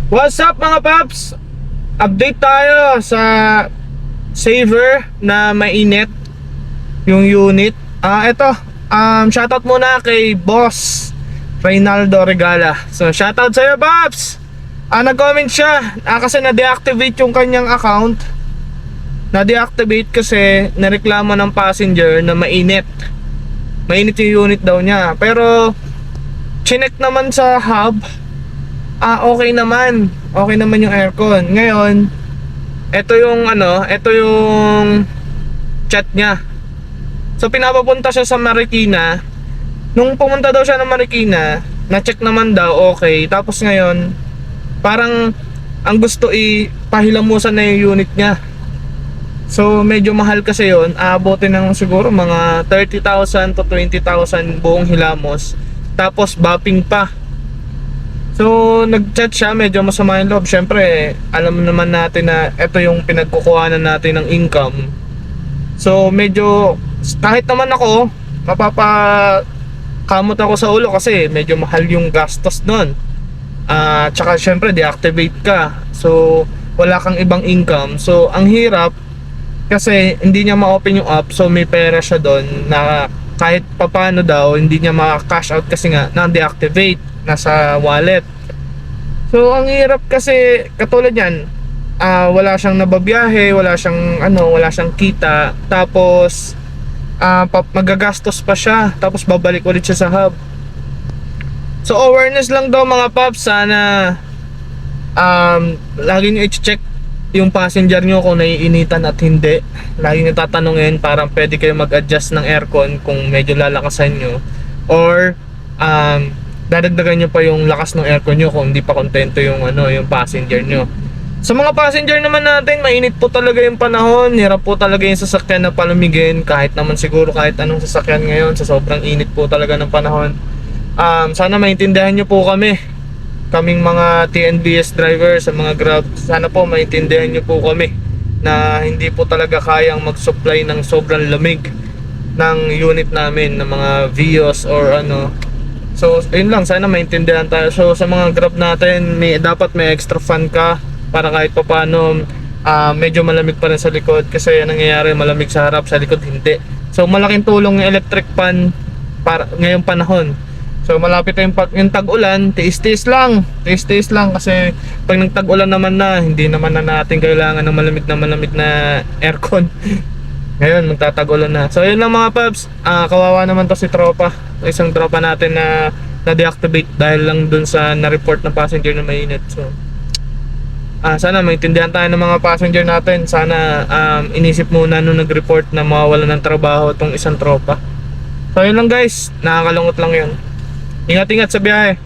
What's up mga paps? Update tayo sa saver na mainit yung unit. Ito, shoutout muna kay Boss Reynaldo Regala. So shoutout sa'yo paps. Nag-comment siya kasi na-deactivate yung kanyang account. Na-deactivate kasi nareklamo ng passenger na mainit yung unit daw niya. Pero chinek naman sa hub, okay naman. Okay naman yung aircon. Ngayon, ito yung chat niya. So pinapapunta siya sa Marikina. Nung pumunta daw siya ng Marikina, na-check naman daw okay. Tapos ngayon, parang ang gusto ipahilamusan na yung unit niya. So medyo mahal kasi yun. Aabotin ng siguro mga 30,000 to 20,000 buong hilamos. Tapos bapping pa. So nag-chat siya, medyo masama yung loob. Syempre, alam naman natin na ito yung pinagkukuhanan natin ng income. So medyo, kahit naman ako, mapapakamot ako sa ulo kasi medyo mahal yung gastos nun. Tsaka syempre, deactivate ka. So wala kang ibang income. So ang hirap kasi hindi niya ma-open yung app. So may pera siya doon na kahit papano daw hindi niya ma-cash out kasi nga na-deactivate, nasa wallet. So ang hirap kasi katulad yan, wala siyang nababiyahe, wala siyang kita, tapos magagastos pa siya, tapos babalik ulit siya sa hub. So awareness lang daw mga paps, sana lagi nyo i-check yung passenger nyo kung naiinitan at hindi. Lagi nyo tatanungin, parang pwede kayo mag-adjust ng aircon kung medyo lalakasan nyo, or dadagdagan nyo pa yung lakas ng aircon nyo kung hindi pa kontento yung passenger nyo. Sa mga passenger naman natin, mainit po talaga yung panahon. Hirap po talaga yung sasakyan na palamigin. Kahit naman siguro kahit anong sasakyan ngayon, sa sobrang init po talaga ng panahon. Sana maintindihan nyo po kaming mga TNBS drivers, sa mga Grab. Sana po maintindihan nyo po kami na hindi po talaga kayang mag-supply ng sobrang lamig ng unit namin, ng mga Vios or ano. So yun lang, sana maintindihan tayo. So sa mga Grab natin, dapat may extra fan ka para kahit pa paano medyo malamig pa rin sa likod. Kasi yan nangyayari, malamig sa harap, sa likod hindi. So malaking tulong yung electric fan para ngayong panahon. So malapit na yung tag-ulan, tiis-tiis lang kasi pag nagtag-ulan naman na, hindi naman na natin kailangan ng malamig na aircon. Ngayon magtatag-ulan na. So yun lang mga paps, kawawa naman to si tropa, isang tropa natin na na-deactivate dahil lang dun sa na-report ng passenger na mainit. So sana maintindihan tayo ng mga passenger natin. Sana inisip muna nung nag-report na mawawalan ng trabaho itong isang tropa. So yun lang guys, nakakalungkot lang yun. Ingat-ingat sa biyahe.